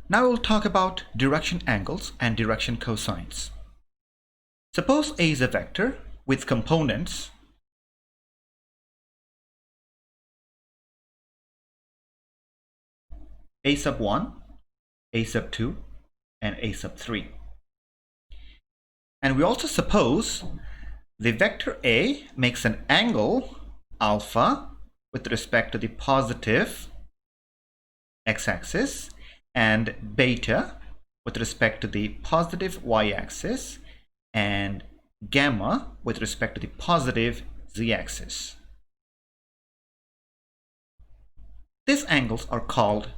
Now we'll talk about direction angles and direction cosines. Suppose A is a vector with components A sub 1, A sub 2, and A sub 3. And we also suppose the vector A makes an angle alpha with respect to the positive x-axis and beta with respect to the positive y-axis and gamma with respect to the positive z-axis. These angles are called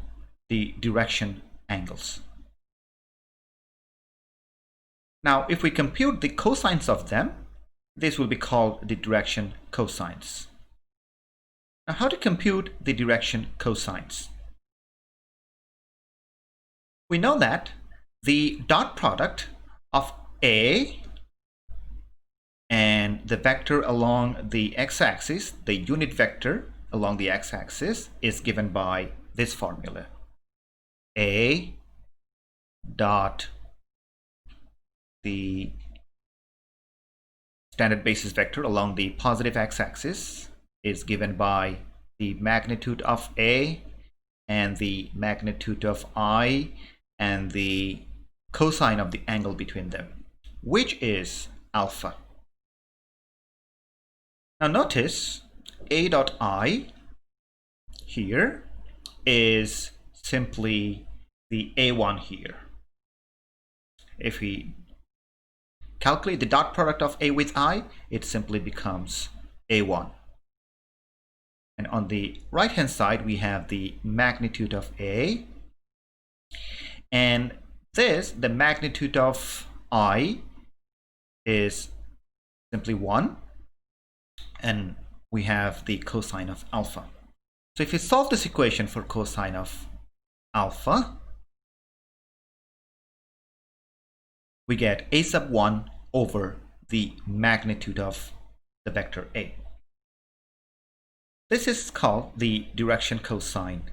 the direction angles. Now, if we compute the cosines of them, this will be called the direction cosines. Now, how to compute the direction cosines? We know that the dot product of A and the vector along the x-axis, the unit vector along the x-axis, is given by this formula. A dot the standard basis vector along the positive x-axis is given by the magnitude of A and the magnitude of I and the cosine of the angle between them, which is alpha. Now notice A dot I here is simply the A1 here. If we calculate the dot product of A with I, it simply becomes A1. And on the right hand side, we have the magnitude of A. And this, the magnitude of I, is simply 1. And we have the cosine of alpha. So if you solve this equation for cosine of alpha, we get A sub 1 over the magnitude of the vector A. This is called the direction cosine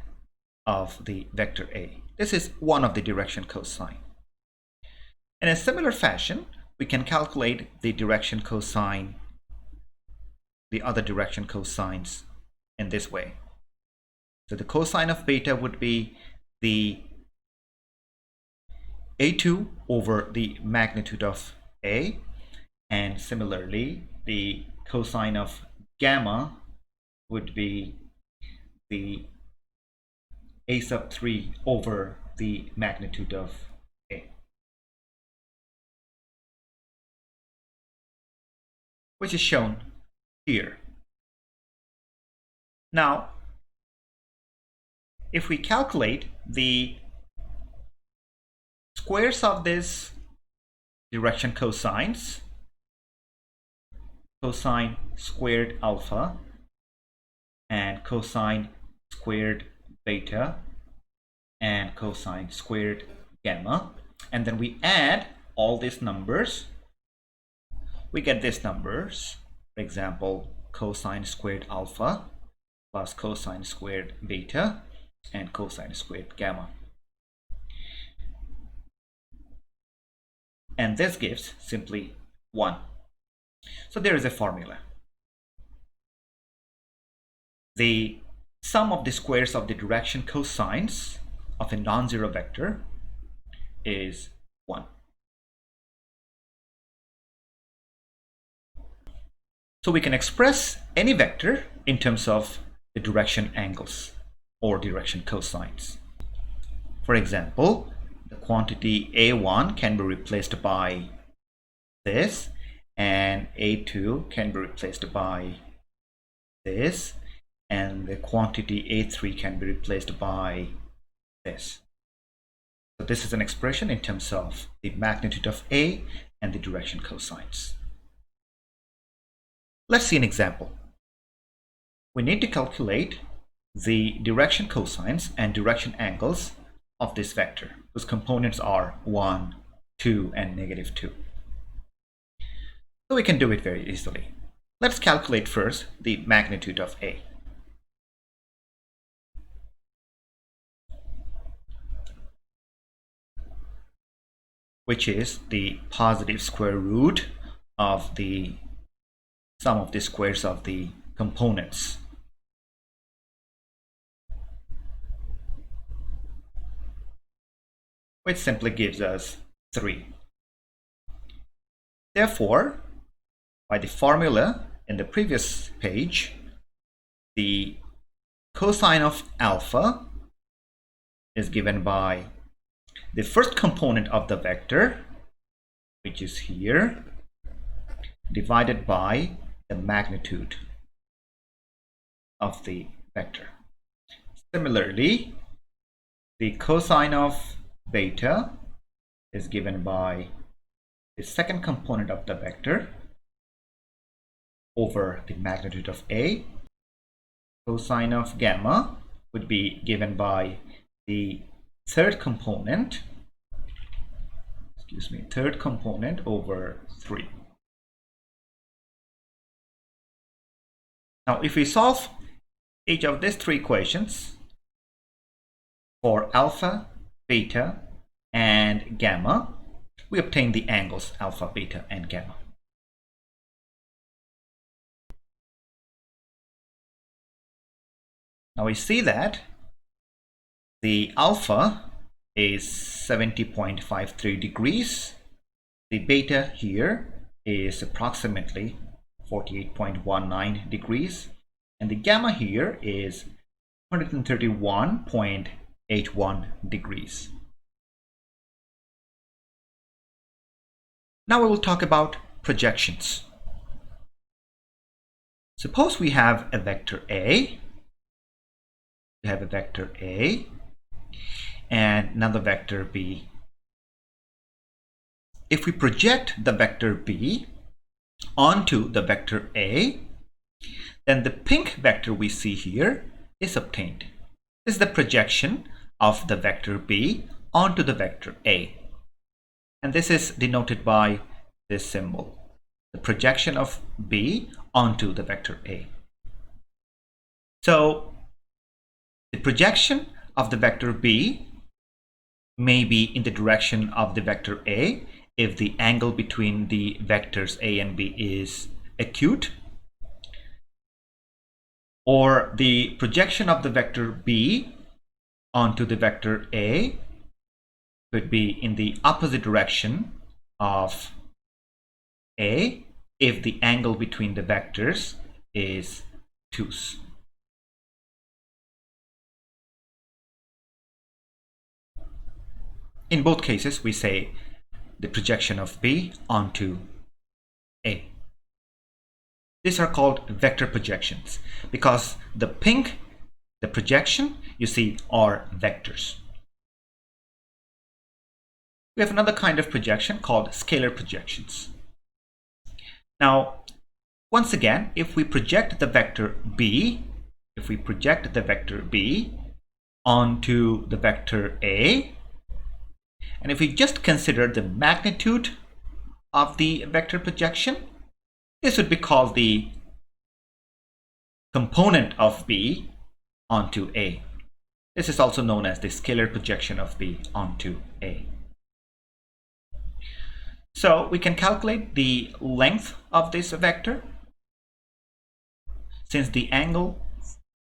of the vector A. This is one of the direction cosine. In a similar fashion, we can calculate the direction cosine, the other direction cosines, in this way. So the cosine of beta would be the A2 over the magnitude of A, and similarly the cosine of gamma would be the A sub 3 over the magnitude of A, which is shown here. Now, if we calculate the squares of this direction cosines, cosine squared alpha and cosine squared beta and cosine squared gamma, and then we add all these numbers, we get these numbers. For example, cosine squared alpha plus cosine squared beta and cosine squared gamma. And this gives simply 1. So there is a formula. The sum of the squares of the direction cosines of a non-zero vector is 1. So we can express any vector in terms of the direction angles or direction cosines. For example, the quantity A1 can be replaced by this, and A2 can be replaced by this, and the quantity A3 can be replaced by this. So this is an expression in terms of the magnitude of A and the direction cosines. Let's see an example. We need to calculate the direction cosines and direction angles of this vector, whose components are 1, 2, and -2. So we can do it very easily. Let's calculate first the magnitude of A. which is the positive square root of the sum of the squares of the components. Which simply gives us 3. Therefore, by the formula in the previous page, the cosine of alpha is given by the first component of the vector, which is here, divided by the magnitude of the vector. Similarly, the cosine of beta is given by the second component of the vector over the magnitude of A. Cosine of gamma would be given by the third component over 3. Now, if we solve each of these 3 equations for alpha, beta, and gamma, we obtain the angles alpha, beta, and gamma. Now we see that the alpha is 70.53 degrees. The beta here is approximately 48.19 degrees. And the gamma here is 131.81 degrees. Now we will talk about projections. Suppose we have a vector A. We have a vector A and another vector B. If we project the vector B onto the vector A, then the pink vector we see here is obtained. This is the projection of the vector B onto the vector A. And this is denoted by this symbol, the projection of B onto the vector A. So the projection of the vector B may be in the direction of the vector A if the angle between the vectors A and B is acute, or the projection of the vector B onto the vector A could be in the opposite direction of A if the angle between the vectors is obtuse. In both cases, we say the projection of B onto A. These are called vector projections because the pink, the projection you see, are vectors. We have another kind of projection called scalar projections. Now, once again, if we project the vector B, onto the vector A, and if we just consider the magnitude of the vector projection, this would be called the component of B onto A. This is also known as the scalar projection of B onto A. So we can calculate the length of this vector. Since the angle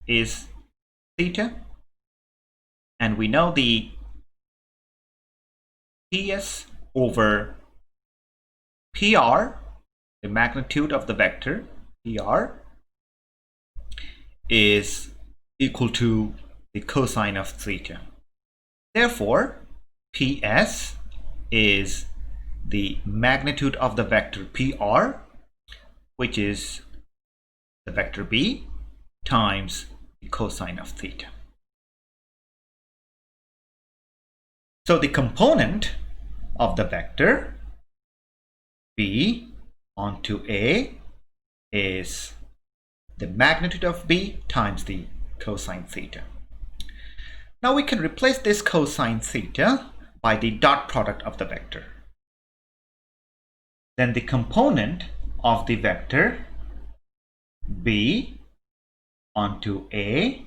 is theta, and we know the PS over PR, the magnitude of the vector PR, is equal to the cosine of theta. Therefore, PS is the magnitude of the vector PR, which is the vector B times the cosine of theta. So the component of the vector B onto A is the magnitude of B times the cosine theta. Now we can replace this cosine theta by the dot product of the vector. Then the component of the vector B onto A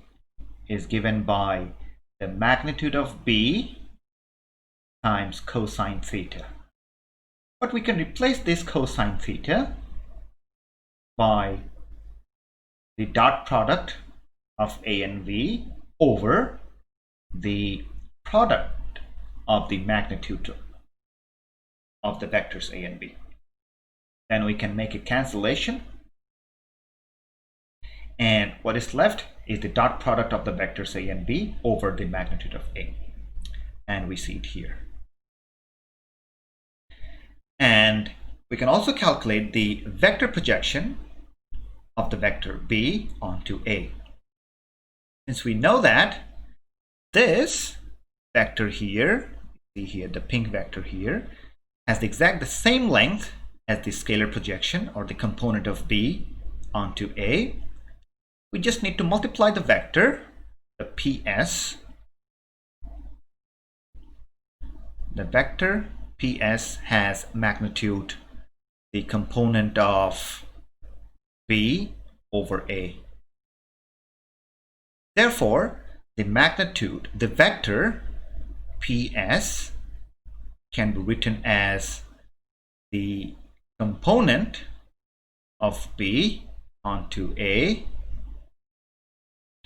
is given by the magnitude of B times cosine theta. But we can replace this cosine theta by the dot product of A and V over the product of the magnitude of the vectors A and B. Then we can make a cancellation, and what is left is the dot product of the vectors A and B over the magnitude of A, and we see it here. And we can also calculate the vector projection of the vector B onto A. Since we know that this vector here, see here the pink vector here, has the same length as the scalar projection or the component of B onto A, we just need to multiply the vector, the PS. The vector PS has magnitude the component of B over A. Therefore, the magnitude, the vector PS can be written as the component of B onto A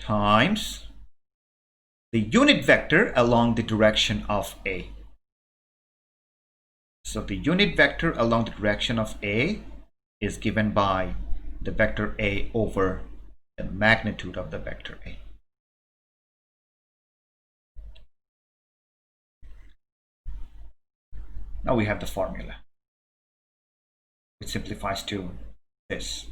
times the unit vector along the direction of A. So the unit vector along the direction of A is given by the vector A over the magnitude of the vector A. Now we have the formula, which simplifies to this.